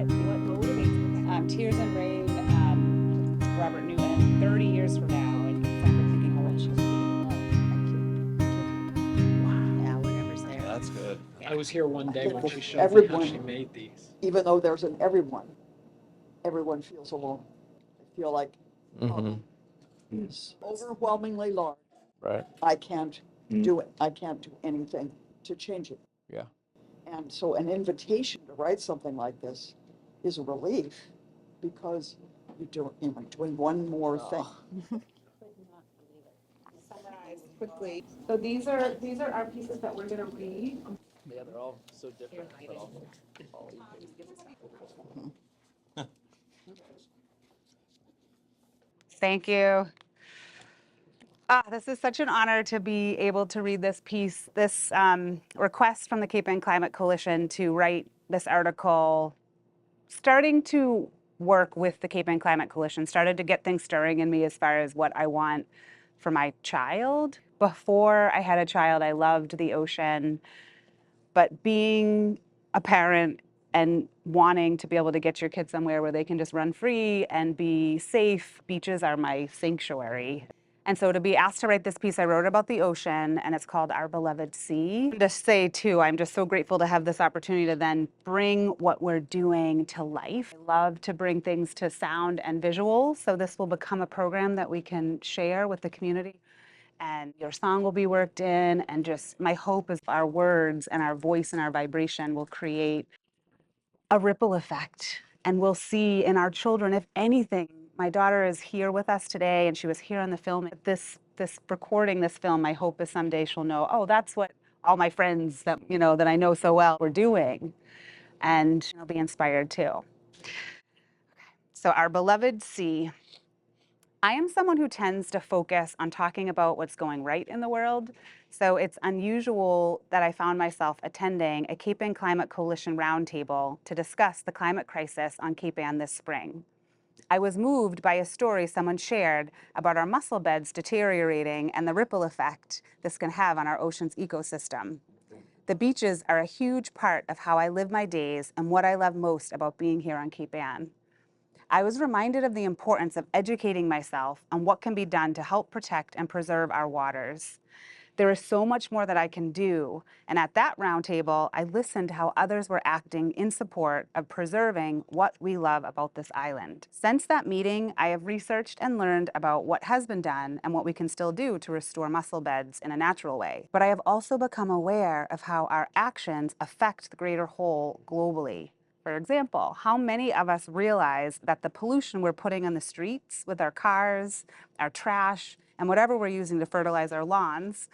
what motivates Tears and Rain, Robert Newton, 30 years from now, and I remember thinking how old she was. Yeah, whatever's there. That's good. Yeah. I was here one day when she showed me how Everyone, she made these. even though there's an everyone feels alone. I feel like it's overwhelmingly large. Right. I can't do it. I can't do anything to change it. Yeah. And so an invitation to write something like this is a relief because you're doing one more thing. Summarize quickly. So these are our pieces that we're going to read. Yeah, they're all so different, but all Thank you. This is such an honor to be able to read this piece, this request from the Cape Ann Climate Coalition to write this article, starting to work with the Cape Ann Climate Coalition, started to get things stirring in me as far as what I want for my child. Before I had a child, I loved the ocean, but being a parent and wanting to be able to get your kids somewhere where they can just run free and be safe, beaches are my sanctuary. And so to be asked to write this piece, I wrote about the ocean, and it's called Our Beloved Sea. To say too, I'm just so grateful to have this opportunity to then bring what we're doing to life. I love to bring things to sound and visual, so this will become a program that we can share with the community. And your song will be worked in, and just my hope is our words and our voice and our vibration will create a ripple effect. And we'll see in our children, if anything, my daughter is here with us today and she was here on the film. This recording this film, my hope is someday she'll know, oh, that's what all my friends that, that I know so well were doing. And she'll be inspired too. So Our Beloved Sea. I am someone who tends to focus on talking about what's going right in the world. So it's unusual that I found myself attending a Cape Ann Climate Coalition roundtable to discuss the climate crisis on Cape Ann this spring. I was moved by a story someone shared about our mussel beds deteriorating and the ripple effect this can have on our ocean's ecosystem. The beaches are a huge part of how I live my days and what I love most about being here on Cape Ann. I was reminded of the importance of educating myself on what can be done to help protect and preserve our waters. There is so much more that I can do, and at that roundtable, I listened to how others were acting in support of preserving what we love about this island. Since that meeting, I have researched and learned about what has been done and what we can still do to restore mussel beds in a natural way. But I have also become aware of how our actions affect the greater whole globally. For example, how many of us realize that the pollution we're putting on the streets with our cars, our trash, and whatever we're using to fertilize our lawns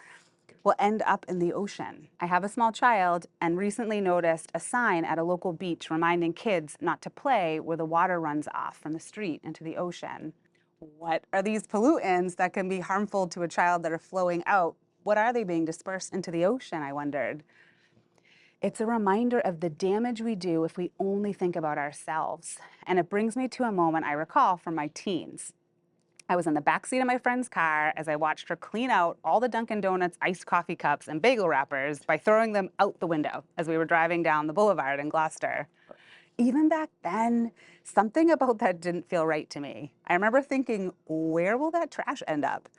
will end up in the ocean? I have a small child and recently noticed a sign at a local beach reminding kids not to play where the water runs off from the street into the ocean. What are these pollutants that can be harmful to a child that are flowing out? What are they being dispersed into the ocean, I wondered. It's a reminder of the damage we do if we only think about ourselves. And it brings me to a moment I recall from my teens. I was in the backseat of my friend's car as I watched her clean out all the Dunkin' Donuts iced coffee cups and bagel wrappers by throwing them out the window as we were driving down the boulevard in Gloucester. Even back then, something about that didn't feel right to me. I remember thinking, where will that trash end up?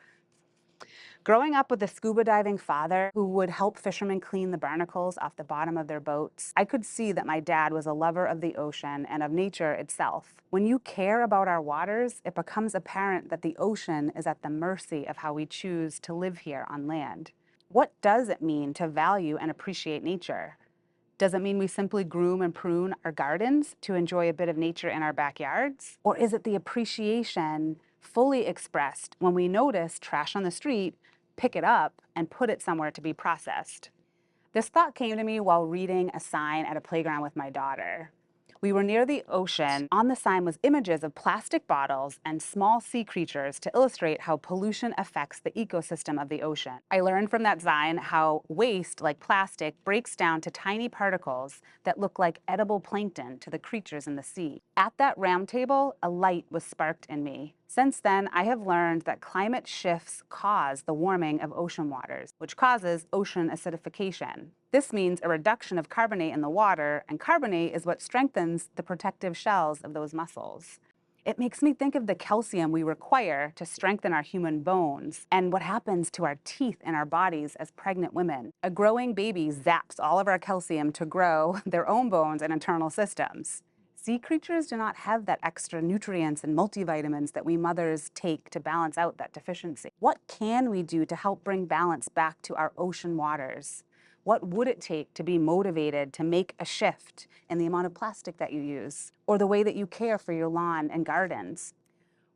Growing up with a scuba diving father who would help fishermen clean the barnacles off the bottom of their boats, I could see that my dad was a lover of the ocean and of nature itself. When you care about our waters, it becomes apparent that the ocean is at the mercy of how we choose to live here on land. What does it mean to value and appreciate nature? Does it mean we simply groom and prune our gardens to enjoy a bit of nature in our backyards? Or is it the appreciation fully expressed when we notice trash on the street, pick it up, and put it somewhere to be processed? This thought came to me while reading a sign at a playground with my daughter. We were near the ocean. On the sign was images of plastic bottles and small sea creatures to illustrate how pollution affects the ecosystem of the ocean. I learned from that sign how waste, like plastic, breaks down to tiny particles that look like edible plankton to the creatures in the sea. At that round table, a light was sparked in me. Since then, I have learned that climate shifts cause the warming of ocean waters, which causes ocean acidification. This means a reduction of carbonate in the water, and carbonate is what strengthens the protective shells of those mussels. It makes me think of the calcium we require to strengthen our human bones and what happens to our teeth in our bodies as pregnant women. A growing baby zaps all of our calcium to grow their own bones and internal systems. Sea creatures do not have that extra nutrients and multivitamins that we mothers take to balance out that deficiency. What can we do to help bring balance back to our ocean waters? What would it take to be motivated to make a shift in the amount of plastic that you use or the way that you care for your lawn and gardens?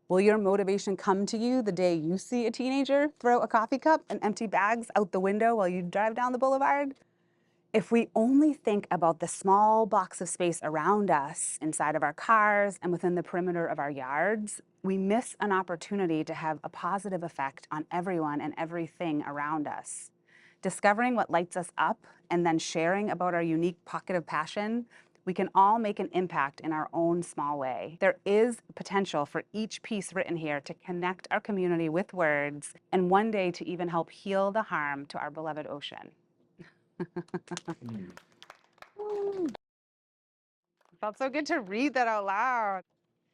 Will your motivation come to you the day you see a teenager throw a coffee cup and empty bags out the window while you drive down the boulevard? If we only think about the small box of space around us, inside of our cars and within the perimeter of our yards, we miss an opportunity to have a positive effect on everyone and everything around us. Discovering what lights us up and then sharing about our unique pocket of passion, we can all make an impact in our own small way. There is potential for each piece written here to connect our community with words and one day to even help heal the harm to our beloved ocean. It felt so good to read that out loud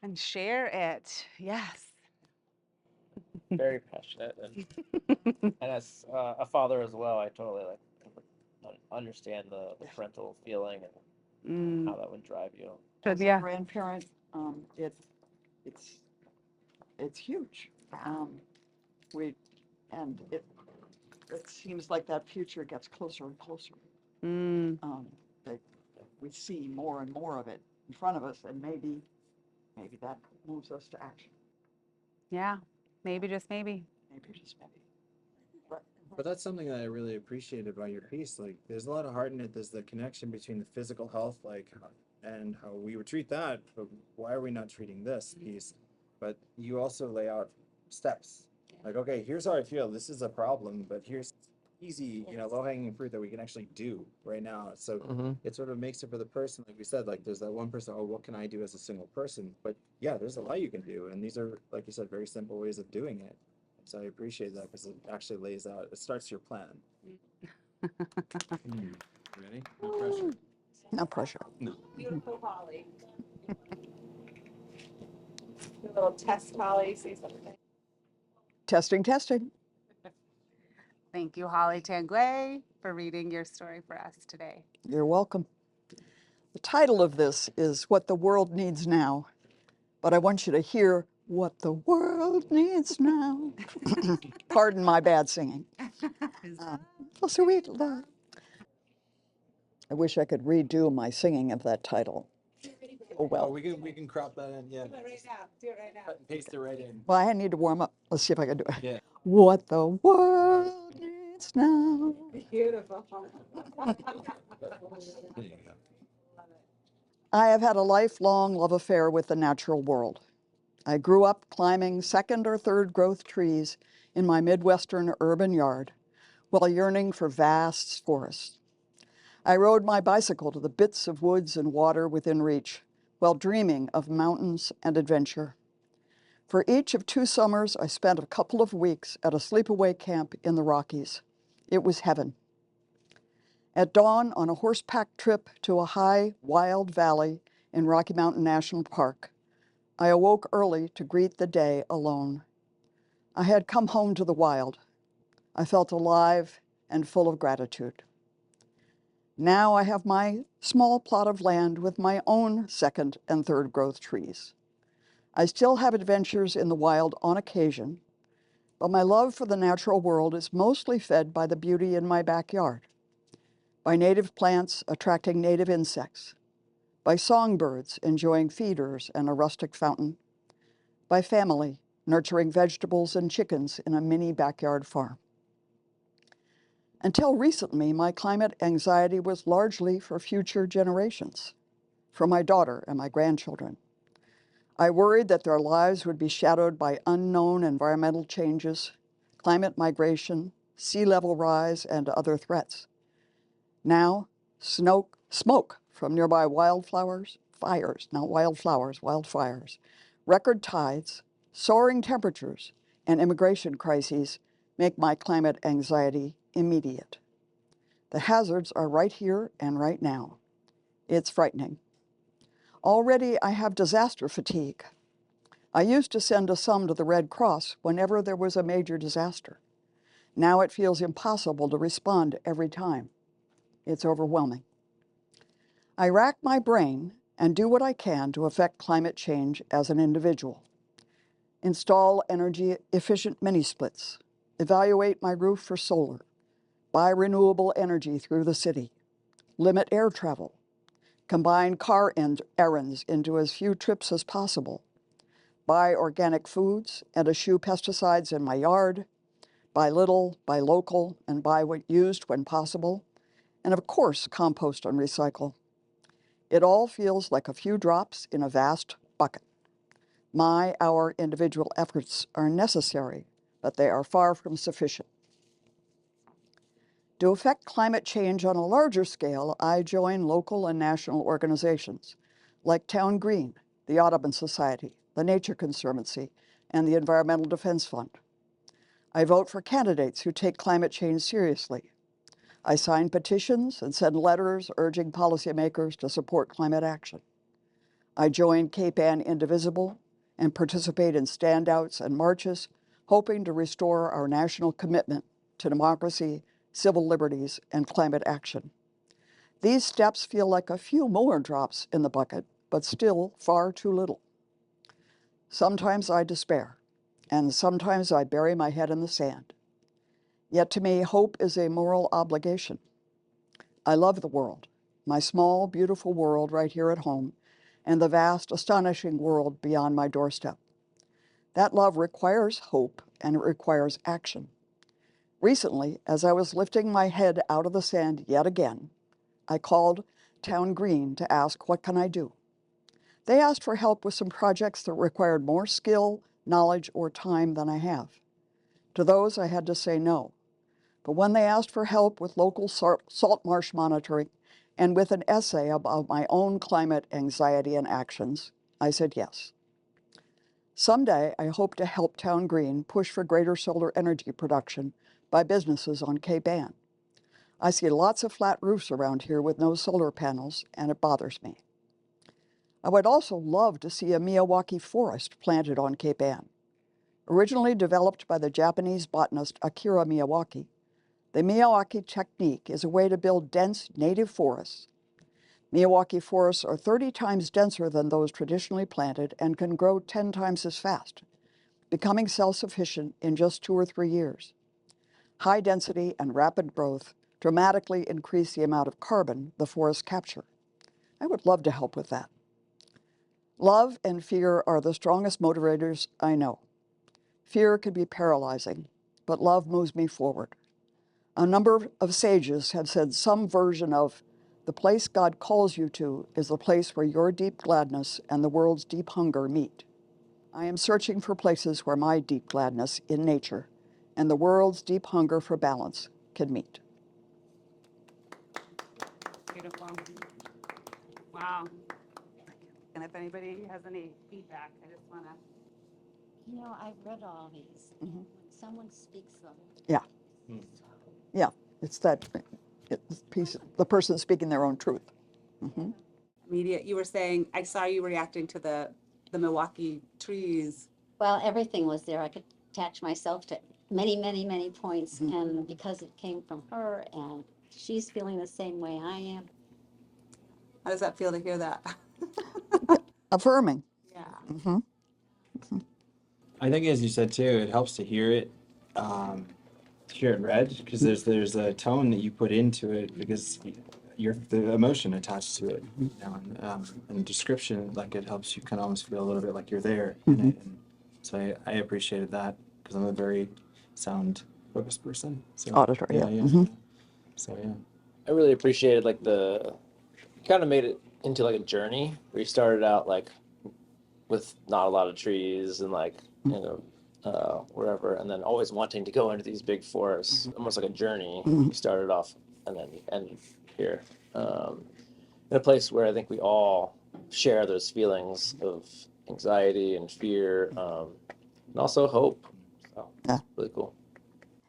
and share it. Yes. Very passionate, and as a father as well, I totally understand the parental feeling and how that would drive you. As a Yeah. grandparent, it's huge. We, and it seems like that future gets closer and closer. That we see more and more of it in front of us, and maybe that moves us to action. Yeah. Maybe, just maybe. Maybe just maybe. But that's something that I really appreciated about your piece. Like, there's a lot of heart in it. There's the connection between the physical health, like, and how we would treat that. But why are we not treating this piece? But you also lay out steps. Like, okay, here's how I feel. This is a problem, but here's easy, low-hanging fruit that we can actually do right now. So it sort of makes it for the person, like we said, like there's that one person, oh, what can I do as a single person? But yeah, there's a lot you can do. And these are, like you said, very simple ways of doing it. So I appreciate that because it actually lays out, it starts your plan. Ready? No pressure. No pressure. No. Beautiful Holly. A little test, Holly. Say something. Testing, testing. Thank you, Holly Tanguay, for reading your story for us today. You're welcome. The title of this is What the World Needs Now, but I want you to hear what the world needs now. Pardon my bad singing. Oh, sweet love. I wish I could redo my singing of that title. Oh, well. Oh, we can crop that in, yeah. Do it right now. Do it right now. Cut and paste it right in. Well, I need to warm up. Let's see if I can do it. Yeah. What the world needs now. Beautiful. There you go. I have had a lifelong love affair with the natural world. I grew up climbing second or third growth trees in my Midwestern urban yard while yearning for vast forests. I rode my bicycle to the bits of woods and water within reach while dreaming of mountains and adventure. For each of 2 summers, I spent a couple of weeks at a sleepaway camp in the Rockies. It was heaven. At dawn, on a horseback trip to a high, wild valley in Rocky Mountain National Park, I awoke early to greet the day alone. I had come home to the wild. I felt alive and full of gratitude. Now I have my small plot of land with my own second and third growth trees. I still have adventures in the wild on occasion, but my love for the natural world is mostly fed by the beauty in my backyard, by native plants attracting native insects, by songbirds enjoying feeders and a rustic fountain, by family nurturing vegetables and chickens in a mini backyard farm. Until recently, my climate anxiety was largely for future generations, for my daughter and my grandchildren. I worried that their lives would be shadowed by unknown environmental changes, climate migration, sea level rise, and other threats. Now, smoke from nearby wildfires, record tides, Soaring temperatures and immigration crises make my climate anxiety immediate. The hazards are right here and right now. It's frightening. Already I have disaster fatigue. I used to send a sum to the Red Cross whenever there was a major disaster. Now it feels impossible to respond every time. It's overwhelming. I rack my brain and do what I can to affect climate change as an individual. Install energy-efficient mini-splits, evaluate my roof for solar, buy renewable energy through the city, limit air travel, combine car errands into as few trips as possible, buy organic foods and eschew pesticides in my yard, buy little, buy local, and buy what used when possible, and of course, compost and recycle. It all feels like a few drops in a vast bucket. Our individual efforts are necessary, but they are far from sufficient. To affect climate change on a larger scale, I join local and national organizations like Town Green, the Audubon Society, the Nature Conservancy, and the Environmental Defense Fund. I vote for candidates who take climate change seriously. I sign petitions and send letters urging policymakers to support climate action. I join Cape Ann Indivisible and participate in standouts and marches, hoping to restore our national commitment to democracy, civil liberties, and climate action. These steps feel like a few more drops in the bucket, but still far too little. Sometimes I despair, and sometimes I bury my head in the sand. Yet to me, hope is a moral obligation. I love the world, my small, beautiful world right here at home, and the vast, astonishing world beyond my doorstep. That love requires hope, and it requires action. Recently, as I was lifting my head out of the sand yet again, I called Town Green to ask, what can I do? They asked for help with some projects that required more skill, knowledge, or time than I have. To those, I had to say no. But when they asked for help with local salt marsh monitoring and with an essay about my own climate anxiety and actions, I said yes. Someday, I hope to help Town Green push for greater solar energy production by businesses on Cape Ann. I see lots of flat roofs around here with no solar panels, and it bothers me. I would also love to see a Miyawaki forest planted on Cape Ann. Originally developed by the Japanese botanist Akira Miyawaki, the Miyawaki technique is a way to build dense native forests. Miyawaki forests are 30 times denser than those traditionally planted and can grow 10 times as fast, becoming self-sufficient in just 2 or 3 years. High density and rapid growth dramatically increase the amount of carbon the forests capture. I would love to help with that. Love and fear are the strongest motivators I know. Fear can be paralyzing, but love moves me forward. A number of sages have said some version of, the place God calls you to is the place where your deep gladness and the world's deep hunger meet. I am searching for places where my deep gladness in nature and the world's deep hunger for balance can meet. Beautiful. Wow. And if anybody has any feedback, I just want to. You know, I've read all these. Mhm. When someone speaks them. Yeah. Yeah, it's that piece, the person speaking their own truth. Mm-hmm. Immediate, you were saying, I saw you reacting to the Milwaukee trees. Well, everything was there. I could attach myself to many, many, many points. Mhm. And because it came from her and she's feeling the same way I am. How does that feel to hear that? Affirming. Yeah. Mm-hmm. I think, as you said too, it helps to hear it read, because there's a tone that you put into it, because you're the emotion attached to it, you know, and description, like, it helps you kind of almost feel a little bit like you're there in it. And so I appreciated that, because I'm a very sound focused person. So Auditory, yeah. yeah. Mhm. So yeah. I really appreciated like you kind of made it into like a journey where you started out like with not a lot of trees and like, you know, wherever, and then always wanting to go into these big forests, almost like a journey. You started off and then you end here, in a place where I think we all share those feelings of anxiety and fear, and also hope. So, Yeah. really cool.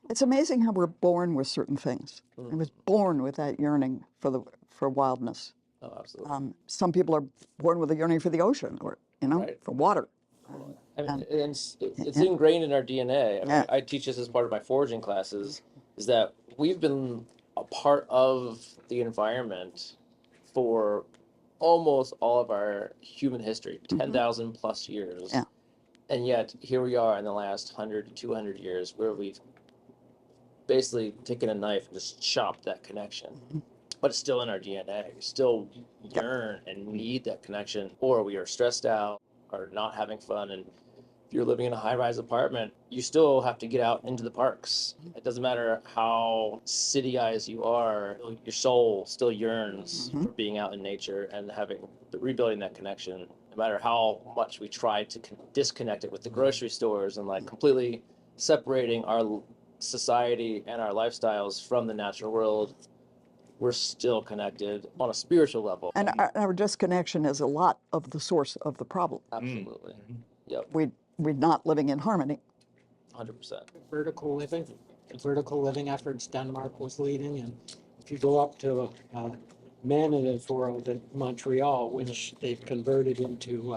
It's amazing how we're born with certain things. I was born with that yearning for wildness. Oh, absolutely. Some people are born with a yearning for the ocean, or Right. for water. I mean, And- and it's yeah. ingrained in our DNA. I mean, Yeah. I teach this as part of my foraging classes, is that we've been a part of the environment for almost all of our human history, 10,000 plus years. Yeah. And yet here we are in the last 100 to 200 years where we've basically taken a knife and just chopped that connection. But it's still in our DNA. We still yearn and need that connection, or we are stressed out or not having fun. And if you're living in a high-rise apartment, you still have to get out into the parks. It doesn't matter how city-ized you are, your soul still yearns for being out in nature and rebuilding that connection. No matter how much we try to disconnect it with the grocery stores and like completely separating our society and our lifestyles from the natural world, we're still connected on a spiritual level. And our disconnection is a lot of the source of the problem. Absolutely. Yep. We're not living in harmony. 100%. Vertical living efforts Denmark was leading. And if you go up to Manina's World in Montreal, which they've converted into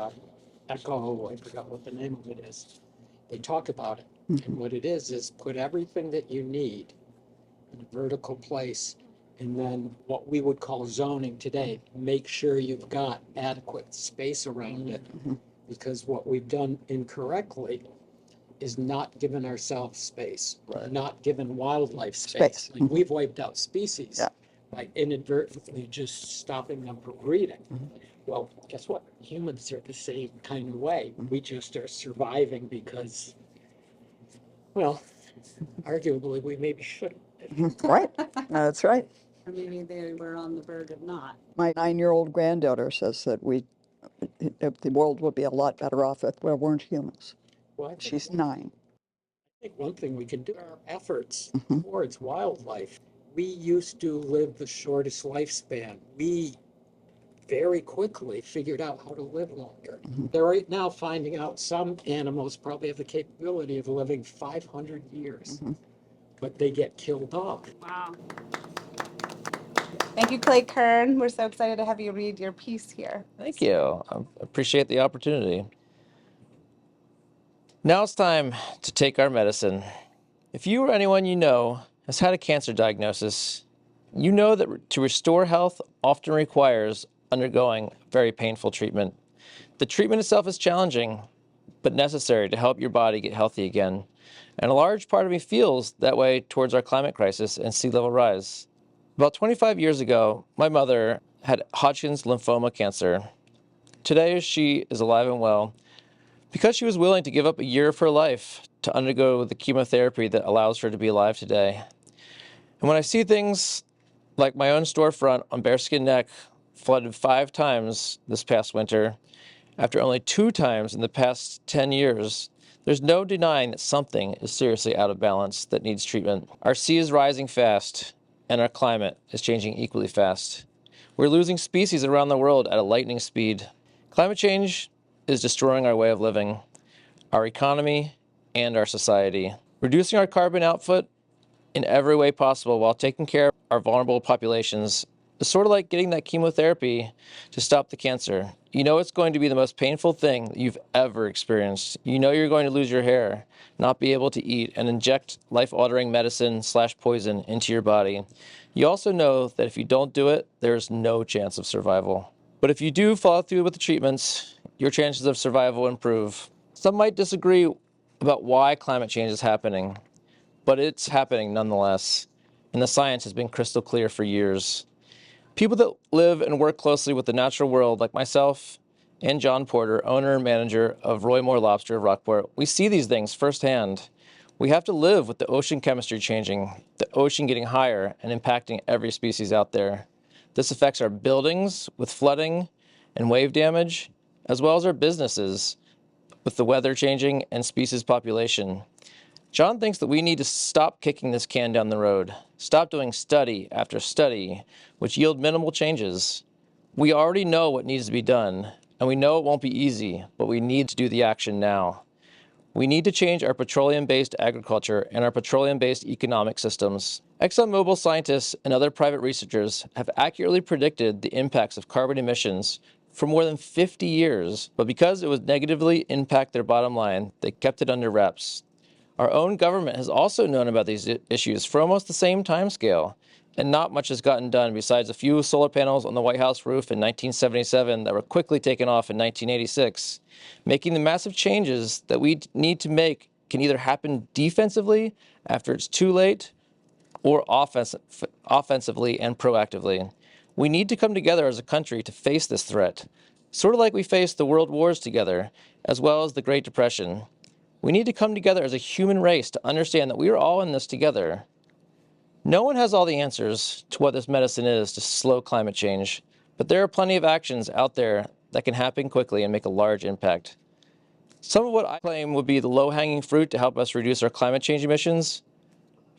Echo, I forgot what the name of it is, they talk about it. And what it is put everything that you need in a vertical place, and then what we would call zoning today, make sure you've got adequate space around it. Because what we've done incorrectly is not given ourselves space, not given wildlife space. Like we've wiped out species by inadvertently just stopping them from breeding. Well, guess what? Humans are the same kind of way. We just are surviving because, well, arguably we maybe shouldn't. Right. That's right. Or maybe they were on the verge of not. My 9-year-old granddaughter says that the world would be a lot better off if there weren't humans. Well, I think She's 9. I think one thing we can do are efforts towards wildlife. We used to live the shortest lifespan. We very quickly figured out how to live longer. They're right now finding out some animals probably have the capability of living 500 years, but they get killed off. Wow. Thank you, Clay Kern. We're so excited to have you read your piece here. Thank you. I appreciate the opportunity. Now it's time to take our medicine. If you or anyone you know has had a cancer diagnosis, you know that to restore health often requires undergoing very painful treatment. The treatment itself is challenging, but necessary to help your body get healthy again. And a large part of me feels that way towards our climate crisis and sea level rise. About 25 years ago, my mother had Hodgkin's lymphoma cancer. Today, she is alive and well because she was willing to give up a year of her life to undergo the chemotherapy that allows her to be alive today. And when I see things like my own storefront on Bearskin Neck flooded 5 times this past winter, after only 2 times in the past 10 years, there's no denying that something is seriously out of balance that needs treatment. Our sea is rising fast, and our climate is changing equally fast. We're losing species around the world at a lightning speed. Climate change is destroying our way of living, our economy, and our society. Reducing our carbon output in every way possible while taking care of our vulnerable populations is sort of like getting that chemotherapy to stop the cancer. You know it's going to be the most painful thing that you've ever experienced. You know you're going to lose your hair, not be able to eat, and inject life-altering medicine/poison into your body. You also know that if you don't do it, there's no chance of survival. But if you do follow through with the treatments, your chances of survival improve. Some might disagree about why climate change is happening, but it's happening nonetheless, and the science has been crystal clear for years. People that live and work closely with the natural world, like myself and John Porter, owner and manager of Roy Moore Lobster of Rockport, we see these things firsthand. We have to live with the ocean chemistry changing, the ocean getting higher and impacting every species out there. This affects our buildings with flooding and wave damage, as well as our businesses with the weather changing and species population. John thinks that we need to stop kicking this can down the road, stop doing study after study, which yield minimal changes. We already know what needs to be done, and we know it won't be easy, but we need to do the action now. We need to change our petroleum-based agriculture and our petroleum-based economic systems. ExxonMobil scientists and other private researchers have accurately predicted the impacts of carbon emissions for more than 50 years, but because it would negatively impact their bottom line, they kept it under wraps. Our own government has also known about these issues for almost the same timescale, and not much has gotten done besides a few solar panels on the White House roof in 1977 that were quickly taken off in 1986. Making the massive changes that we need to make can either happen defensively after it's too late, or offensively and proactively. We need to come together as a country to face this threat, sort of like we faced the world wars together, as well as the Great Depression. We need to come together as a human race to understand that we are all in this together. No one has all the answers to what this medicine is to slow climate change, but there are plenty of actions out there that can happen quickly and make a large impact. Some of what I claim would be the low-hanging fruit to help us reduce our climate change emissions: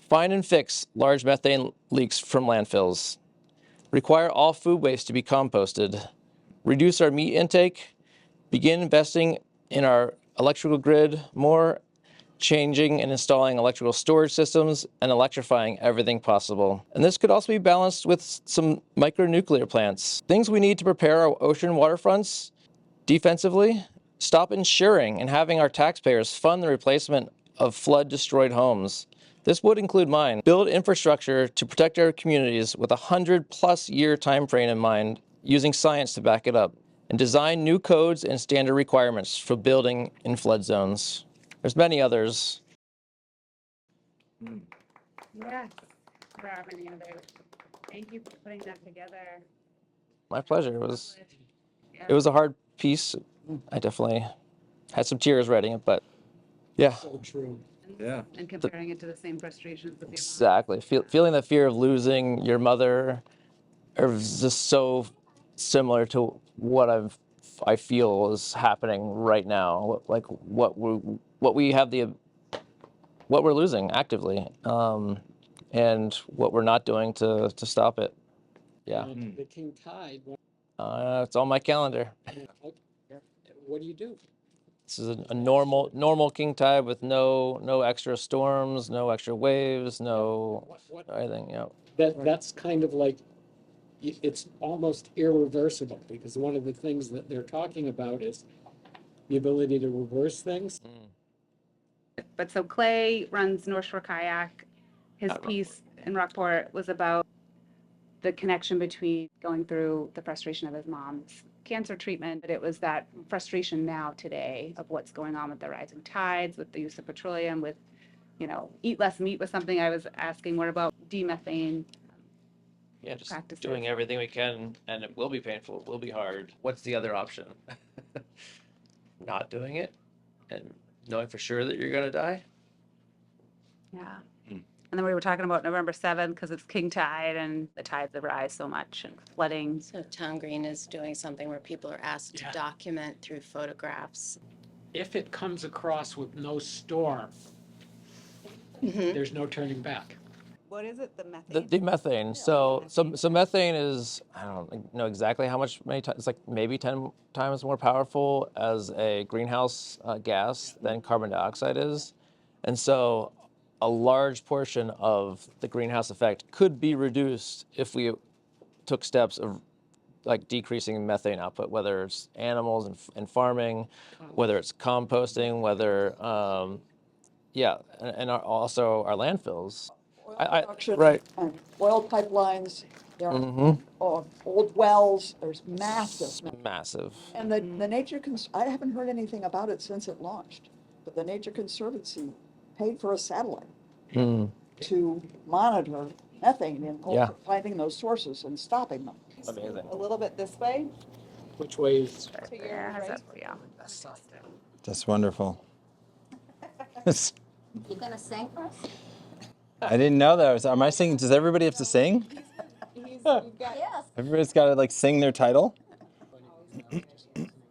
find and fix large methane leaks from landfills, require all food waste to be composted, reduce our meat intake, begin investing in our electrical grid more, changing and installing electrical storage systems, and electrifying everything possible. And this could also be balanced with some micronuclear plants. Things we need to prepare our ocean waterfronts defensively: stop insuring and having our taxpayers fund the replacement of flood-destroyed homes. This would include mine. Build infrastructure to protect our communities with a 100+ year time frame in mind, using science to back it up. And design new codes and standard requirements for building in flood zones. There's many others. Yes, there are many others. Thank you for putting that together. My pleasure. Yeah. It was a hard piece. I definitely had some tears writing it, but yeah. So true. Yeah. And comparing it to the same frustrations with your mom. Exactly. Feeling the fear of losing your mother is just so similar to what I feel is happening right now. Like what we're losing actively, and what we're not doing to stop it. Yeah. And the king tide, It's on my calendar. what do you do? This is a normal king tide with no extra storms, no extra waves, no What anything. Yeah. that's kind of like, it's almost irreversible, because one of the things that they're talking about is the ability to reverse things. But so Clay runs North Shore Kayak. His At piece in Rockport was about the connection between going through the frustration of his mom's cancer treatment, but it was that frustration now today of what's going on with the rising tides, with the use of petroleum, with, eat less meat was something I was asking more about, demethane. Yeah, just Practices. doing everything we can, and it will be painful, it will be hard. What's the other option? Not doing it and knowing for sure that you're gonna die? Yeah. And then we were talking about November 7th because it's king tide and the tides that rise so much and flooding. So Town Green is doing something where people are asked to document through photographs. If it comes across with no storm, there's no turning back. What is it, the The methane? methane. So methane is, I don't know exactly how many times. It's like maybe 10 times more powerful as a greenhouse gas than carbon dioxide is, and so a large portion of the greenhouse effect could be reduced if we took steps of like decreasing methane output, whether it's animals and farming, whether it's composting, whether also our landfills. Oil I- production right. and oil pipelines, there are Mm-hmm. old wells, there's massive. Massive. And the Nature, I haven't heard anything about it since it launched, but the Nature Conservancy paid for a satellite to monitor methane and Yeah. finding those sources and stopping them. Amazing. A little bit this way. Which way is? To your right. Yeah. That's wonderful. You gonna sing for us? I didn't know that. Am I singing? Does everybody have to sing? Yes. Everybody's got to like sing their title.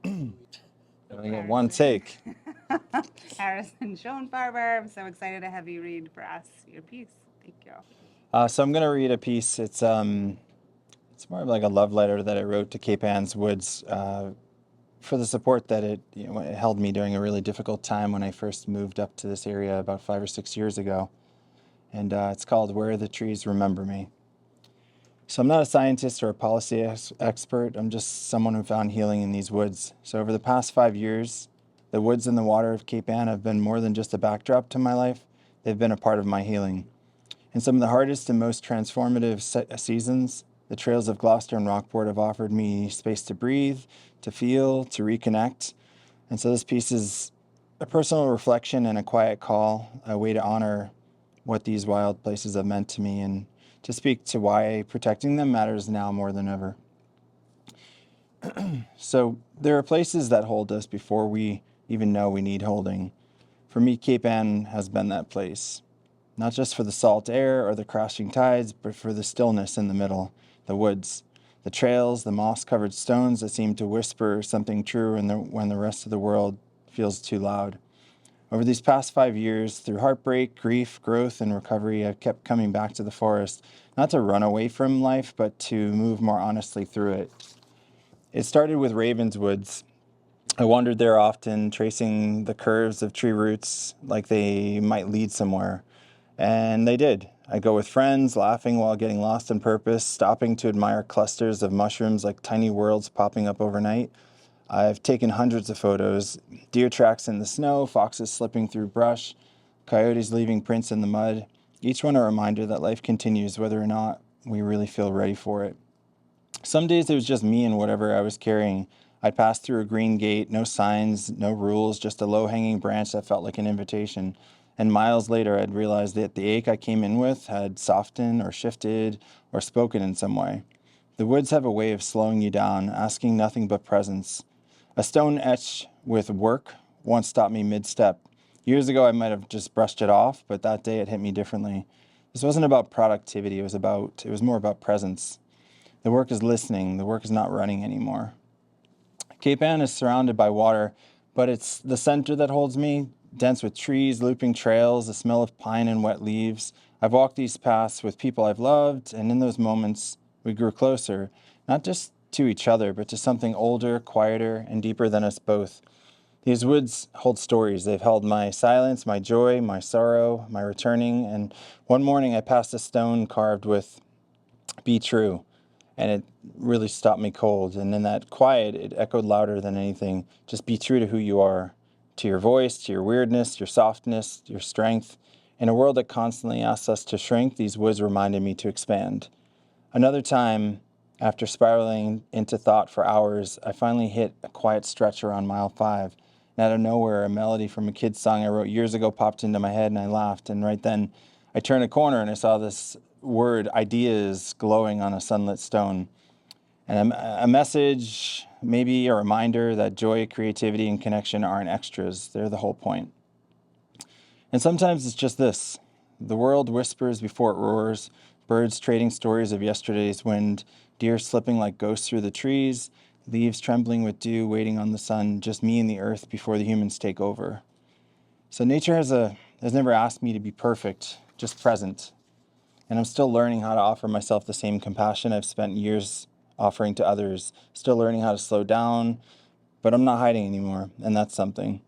I get one take. Harrison Schoenfarber, I'm so excited to have you read for us your piece. Thank you. So I'm gonna read a piece. It's more of like a love letter that I wrote to Cape Anne's Woods for the support that it held me during a really difficult time when I first moved up to this area about 5 or 6 years ago. And it's called Where the Trees Remember Me. So I'm not a scientist or a policy expert. I'm just someone who found healing in these woods. So over the past 5 years, the woods and the water of Cape Ann have been more than just a backdrop to my life. They've been a part of my healing. In some of the hardest and most transformative seasons, the trails of Gloucester and Rockport have offered me space to breathe, to feel, to reconnect. And so this piece is a personal reflection and a quiet call, a way to honor what these wild places have meant to me and to speak to why protecting them matters now more than ever. So there are places that hold us before we even know we need holding. For me, Cape Ann has been that place. Not just for the salt air or the crashing tides, but for the stillness in the middle, the woods, the trails, the moss-covered stones that seem to whisper something true when the rest of the world feels too loud. Over these past 5 years, through heartbreak, grief, growth, and recovery, I've kept coming back to the forest, not to run away from life, but to move more honestly through it. It started with Ravenswoods. I wandered there often, tracing the curves of tree roots like they might lead somewhere. And they did. I go with friends, laughing while getting lost on purpose, stopping to admire clusters of mushrooms like tiny worlds popping up overnight. I've taken hundreds of photos, deer tracks in the snow, foxes slipping through brush, coyotes leaving prints in the mud, each one a reminder that life continues whether or not we really feel ready for it. Some days it was just me and whatever I was carrying. I'd pass through a green gate, no signs, no rules, just a low-hanging branch that felt like an invitation. And miles later, I'd realized that the ache I came in with had softened or shifted or spoken in some way. The woods have a way of slowing you down, asking nothing but presence. A stone etched with work once stopped me mid-step. Years ago, I might have just brushed it off, but that day it hit me differently. This wasn't about productivity, it was more about presence. The work is listening, the work is not running anymore. Cape Ann is surrounded by water, but it's the center that holds me, dense with trees, looping trails, the smell of pine and wet leaves. I've walked these paths with people I've loved, and in those moments, we grew closer, not just to each other, but to something older, quieter, and deeper than us both. These woods hold stories. They've held my silence, my joy, my sorrow, my returning, and one morning I passed a stone carved with "Be True," and it really stopped me cold. And in that quiet, it echoed louder than anything. Just be true to who you are, to your voice, to your weirdness, your softness, your strength. In a world that constantly asks us to shrink, these woods reminded me to expand. Another time, after spiraling into thought for hours, I finally hit a quiet stretch around mile 5. And out of nowhere, a melody from a kid's song I wrote years ago popped into my head, and I laughed. And right then, I turned a corner and I saw this word, ideas, glowing on a sunlit stone. And a message, maybe a reminder that joy, creativity, and connection aren't extras. They're the whole point. And sometimes it's just this. The world whispers before it roars, birds trading stories of yesterday's wind, deer slipping like ghosts through the trees, leaves trembling with dew waiting on the sun, just me and the earth before the humans take over. So nature has never asked me to be perfect, just present. And I'm still learning how to offer myself the same compassion I've spent years offering to others, still learning how to slow down, but I'm not hiding anymore, and that's something.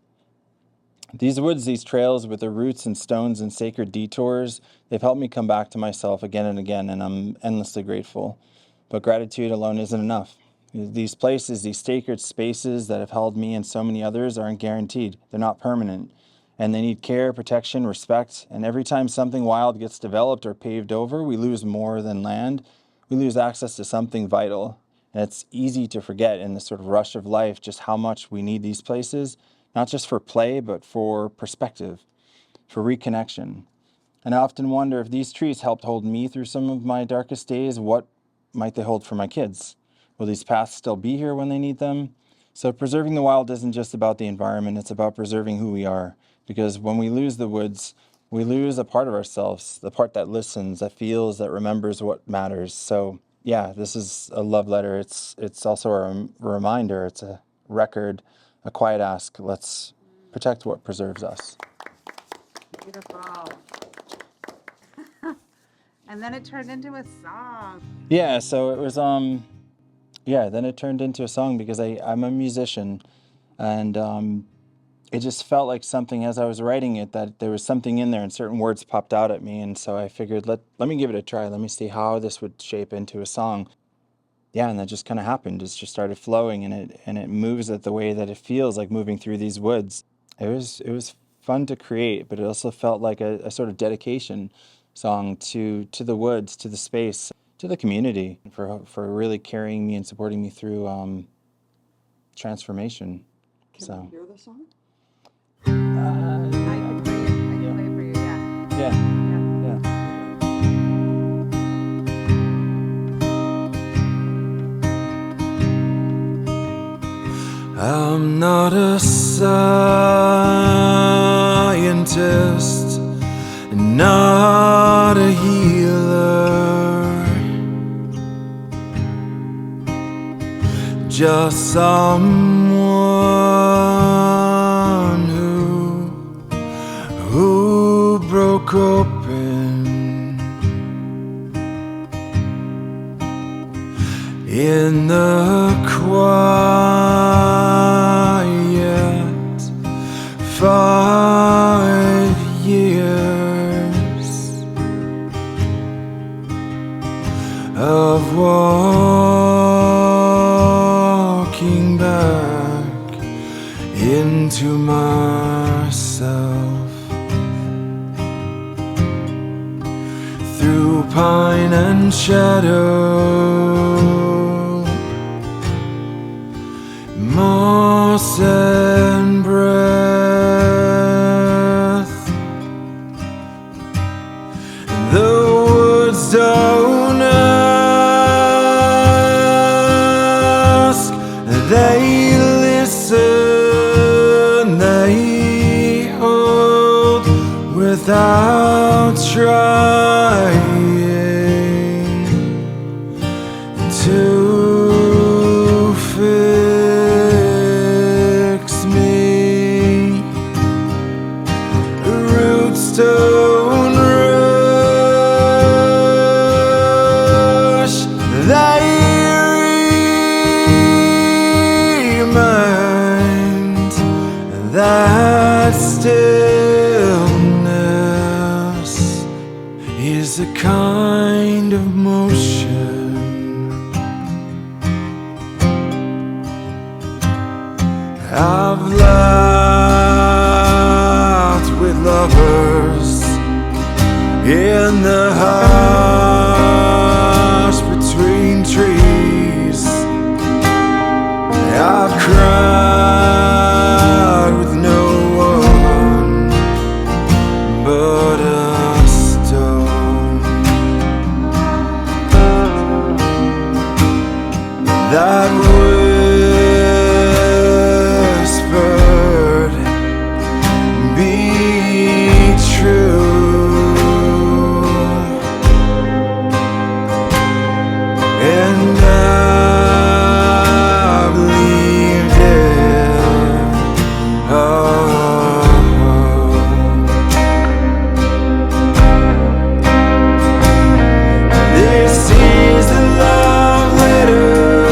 These woods, these trails with their roots and stones and sacred detours, they've helped me come back to myself again and again, and I'm endlessly grateful. But gratitude alone isn't enough. These places, these sacred spaces that have held me and so many others aren't guaranteed. They're not permanent. And they need care, protection, respect. And every time something wild gets developed or paved over, we lose more than land. We lose access to something vital. And it's easy to forget in this sort of rush of life just how much we need these places, not just for play, but for perspective, for reconnection. And I often wonder if these trees helped hold me through some of my darkest days, what might they hold for my kids? Will these paths still be here when they need them? So preserving the wild isn't just about the environment, it's about preserving who we are. Because when we lose the woods, we lose a part of ourselves, the part that listens, that feels, that remembers what matters. So yeah, this is a love letter. It's also a reminder. It's a record, a quiet ask. Let's protect what preserves us. Beautiful. And then it turned into a song. Yeah, so it was yeah, then it turned into a song because I'm a musician, and it just felt like something as I was writing it, that there was something in there and certain words popped out at me, and so I figured let me give it a try. Let me see how this would shape into a song. Yeah, and that just kind of happened. It just started flowing, and it moves it the way that it feels like moving through these woods. It was fun to create, but it also felt like a sort of dedication song to the woods, to the space, to the community, for really carrying me and supporting me through transformation. Can So we hear the song? I can play it for you, yeah. yeah, Yeah. yeah. I'm not a scientist, not a healer, just someone who broke open in the quiet 5 years of walking back into myself through pine and shadow, moss and breath. The woods don't ask, they listen, they hold without trying to fix me. Roots don't rush, they remind that stillness is a kind of motion. I've laughed with lovers in the hush between trees. I've cried with no one but a stone that whispered, be true, and I believed it. This is the love letter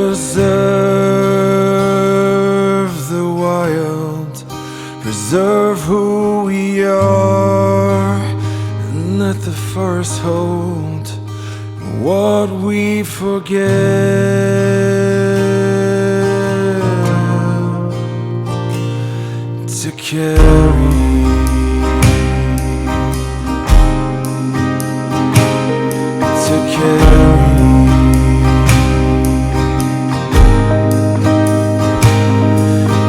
Preserve the wild, preserve who we are, and let the forest hold what we forget to carry. To carry.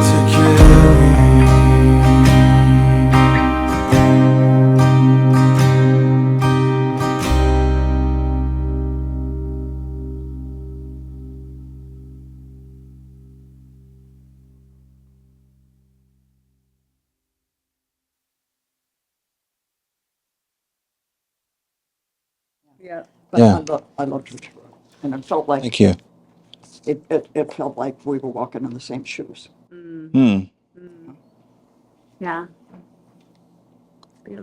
To carry. Yeah. But Yeah. I loved it. And it felt like, Thank you. it felt like we were walking in the same shoes. Hmm. Yeah.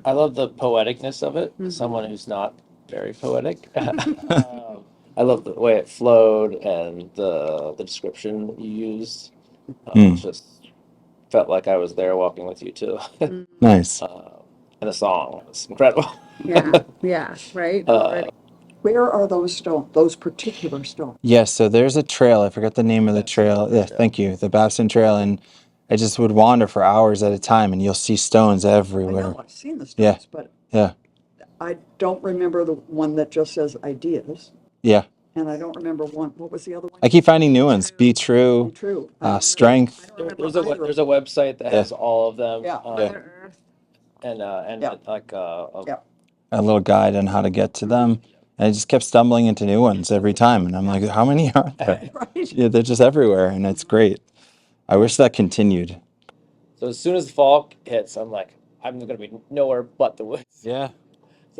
I love the poeticness of it. Someone who's not very poetic. I love the way it flowed and the description you used. Hmm. Just felt like I was there walking with you too. Nice. And the song was incredible. Yeah. Yeah. Right. Where are those stones, those particular stones? Yes, so there's a trail. I forgot the name of the trail. Yeah, thank you. The Babson Trail. And I just would wander for hours at a time, and you'll see stones I everywhere. know, I've seen the Yeah. stones, but Yeah. I don't remember the one that just says ideas. Yeah. And I don't remember one, what was the other one? I keep finding new ones. Be Be true. true. I don't remember- Strength. I don't There's remember either. there's a website that Yeah. has all of them. Yeah. Yeah. And Yeah. like Yeah. A little guide on how to get to them. And I just kept stumbling into new ones every time. And I'm like, how many are there? Right. Yeah, they're just everywhere, and it's great. I wish that continued. So as soon as the fall hits, I'm like, I'm gonna be nowhere but the woods. Yeah. So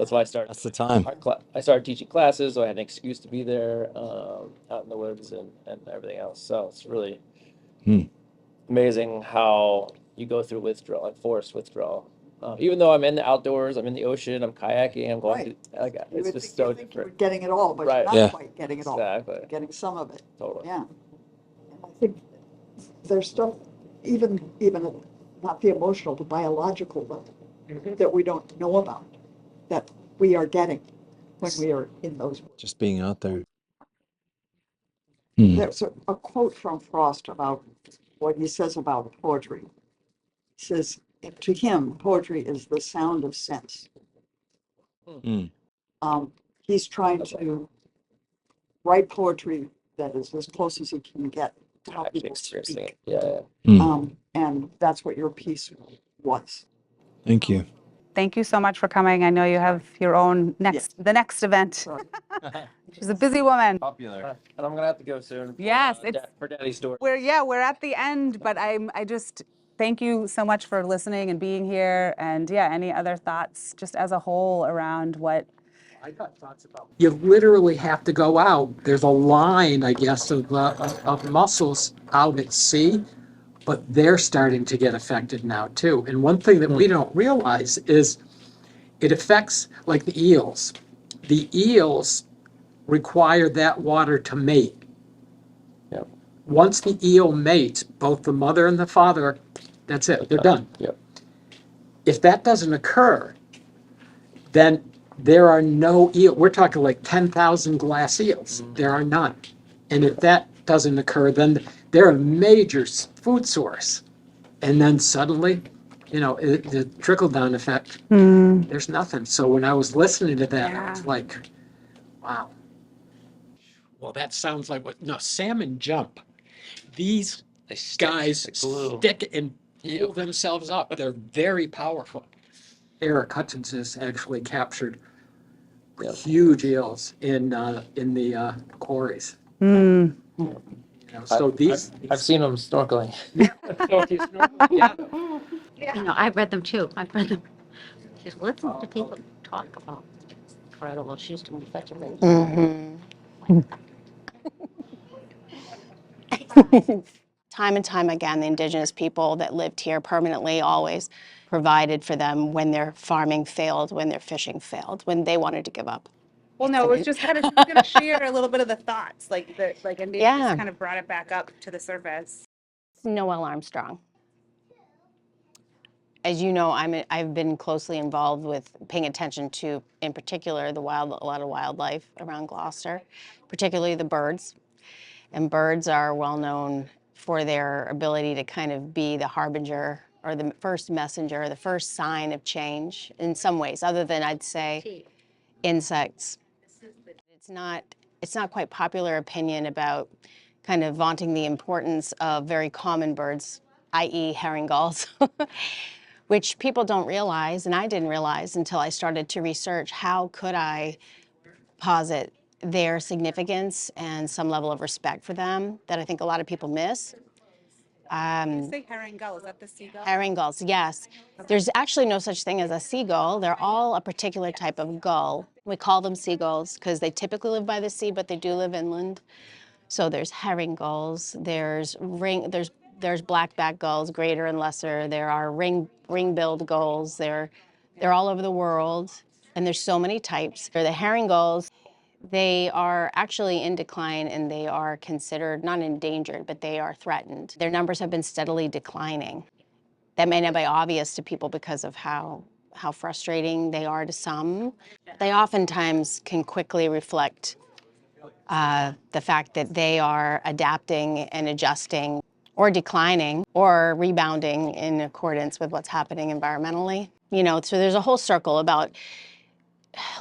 that's why I started. That's the time. I started teaching classes, so I had an excuse to be there, out in the woods and everything else. So it's really amazing how you go through withdrawal, like forced withdrawal. Even though I'm in the outdoors, I'm in the ocean, I'm kayaking, I'm going Right. to, like, You it's would just think, so you think you were different. getting it all, but you're Right. not Yeah. quite getting it all. Exactly. You're getting some of it. Totally. Yeah. And I think there's stuff, even not the emotional, the biological level, that we don't know about, that we are getting when we are in those. Just being out there. There's a quote from Frost about what he says about poetry. He says, to him, poetry is the sound of sense. He's trying to write poetry that is as close as he can get to how Actually people experiencing speak. it. Yeah. And that's what your piece was. Thank you. Thank you so much for coming. I know you have your own the next event. She's a busy woman. Popular. And I'm gonna have to go soon. Yes, it's For Daddy's door. we're at the end, but I just thank you so much for listening and being here. And yeah, any other thoughts just as a whole around what? I got thoughts about. You literally have to go out. There's a line, I guess, of mussels out at sea, but they're starting to get affected now too. And one thing that we don't realize is it affects like the eels. The eels require that water to mate. Yep. Once the eel mates, both the mother and the father, that's it, they're done. Yep. If that doesn't occur, then there are no eel. We're talking like 10,000 glass eels. There are none. And if that doesn't occur, then they're a major food source. And then suddenly, the trickle-down effect, there's nothing. So when I was listening to that, I was like, wow. Well, that sounds like salmon jump. These guys stick and pull themselves up. They're very powerful. Eric Hutchins has actually captured huge eels in the quarries. So I've seen them snorkeling. So if you snorkel, yeah. I've read them too. I've read them. Just listen to people talk about incredible. She's doing such a great job. Time and time again, the indigenous people that lived here permanently always provided for them when their farming failed, when their fishing failed, when they wanted to give up. Well, no, it was just kind of, she was going to share a little bit of the thoughts, and maybe Yeah. just kind of brought it back up to the surface. Noel Armstrong. As you know, I've been closely involved with paying attention to, in particular, a lot of wildlife around Gloucester, particularly the birds. And birds are well known for their ability to kind of be the harbinger or the first messenger, the first sign of change in some ways, other than I'd say insects. It's not quite popular opinion about kind of vaunting the importance of very common birds, i.e. herring gulls, which people don't realize, and I didn't realize until I started to research how could I posit their significance and some level of respect for them that I think a lot of people miss. You say herring gull, is that the seagull? Herring gulls, yes. There's actually no such thing as a seagull. They're all a particular type of gull. We call them seagulls because they typically live by the sea, but they do live inland. So there's herring gulls, there's blackback gulls, greater and lesser. There are ring-billed gulls. They're all over the world, and there's so many types. The herring gulls, they are actually in decline, and they are considered not endangered, but they are threatened. Their numbers have been steadily declining. That may not be obvious to people because of how frustrating they are to some. They oftentimes can quickly reflect the fact that they are adapting and adjusting or declining or rebounding in accordance with what's happening environmentally. You know, so there's a whole circle about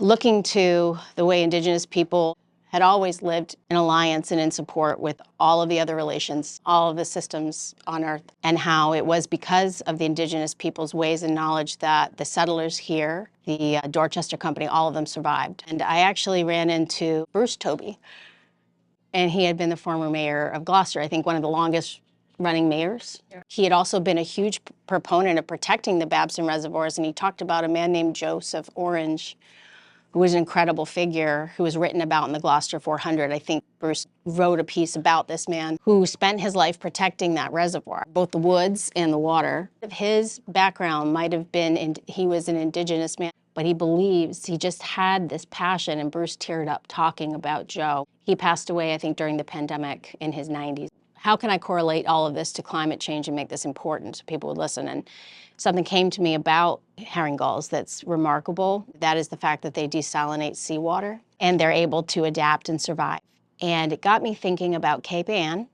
looking to the way Indigenous people had always lived in alliance and in support with all of the other relations, all of the systems on Earth, and how it was because of the Indigenous people's ways and knowledge that the settlers here, the Dorchester Company, all of them survived. And I actually ran into Bruce Toby, and he had been the former mayor of Gloucester, I think one of the longest running mayors. Yeah. He had also been a huge proponent of protecting the Babson reservoirs, and he talked about a man named Joseph Orange, who was an incredible figure, who was written about in the Gloucester 400. I think Bruce wrote a piece about this man who spent his life protecting that reservoir, both the woods and the water. His background might have been, he was an Indigenous man, but he believes he just had this passion, and Bruce teared up talking about Joe. He passed away, I think, during the pandemic in his 90s. How can I correlate all of this to climate change and make this important so people would listen? And something came to me about herring gulls that's remarkable. That is the fact that they desalinate seawater and they're able to adapt and survive. And it got me thinking about Cape Ann.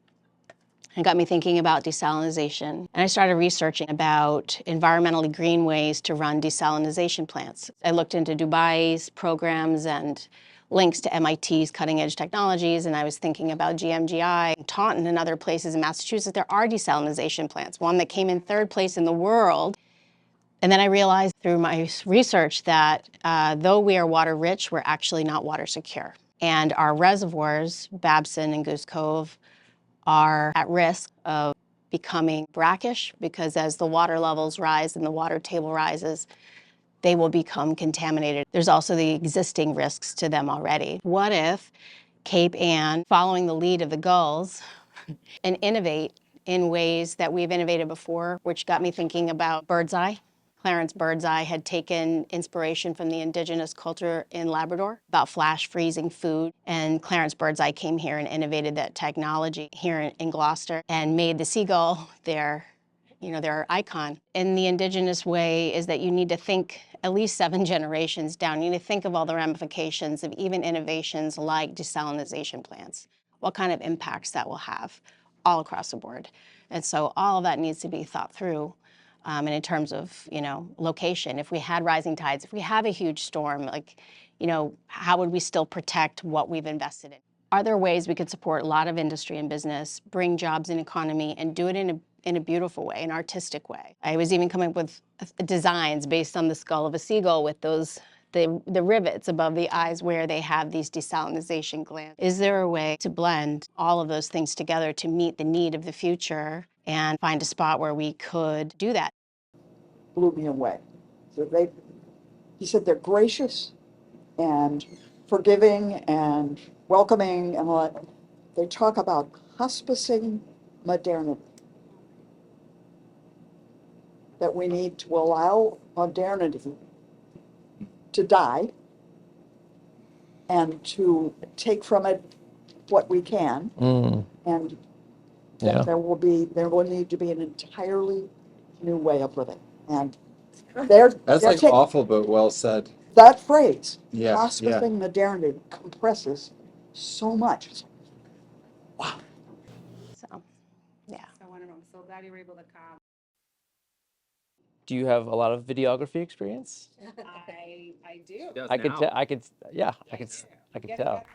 It got me thinking about desalination. And I started researching about environmentally green ways to run desalination plants. I looked into Dubai's programs and links to MIT's cutting-edge technologies, and I was thinking about GMGI, Taunton, and other places in Massachusetts. There are desalination plants, one that came in third place in the world. And then I realized through my research that though we are water rich, we're actually not water secure. And our reservoirs, Babson and Goose Cove, are at risk of becoming brackish because as the water levels rise and the water table rises, they will become contaminated. There's also the existing risks to them already. What if Cape Ann, following the lead of the gulls, and innovate in ways that we've innovated before, which got me thinking about Birdseye. Clarence Birdseye had taken inspiration from the indigenous culture in Labrador about flash freezing food. And Clarence Birdseye came here and innovated that technology here in Gloucester and made the seagull their icon. And the indigenous way is that you need to think at least 7 generations down. You need to think of all the ramifications of even innovations like desalination plants, what kind of impacts that will have all across the board. And so all of that needs to be thought through. And in terms of, location, if we had rising tides, if we have a huge storm, how would we still protect what we've invested in? Are there ways we could support a lot of industry and business, bring jobs and economy, and do it in a beautiful way, an artistic way? I was even coming up with designs based on the skull of a seagull with the rivets above the eyes where they have these desalination glands. Is there a way to blend all of those things together to meet the need of the future and find a spot where we could do that? Blew me away. So he said they're gracious and forgiving and welcoming, and what they talk about hospicing modernity. That we need to allow modernity to die and to take from it what we can, and Yeah. that there will need to be an entirely new way of living. And they're That's taking awful, but well said. that phrase, Yeah, hospicing modernity, compresses so much. So, yeah. So wonderful. I'm so glad you were able to come. Do you have a lot of videography experience? I do. I could tell. I could. Yeah, I could. I could Get tell. that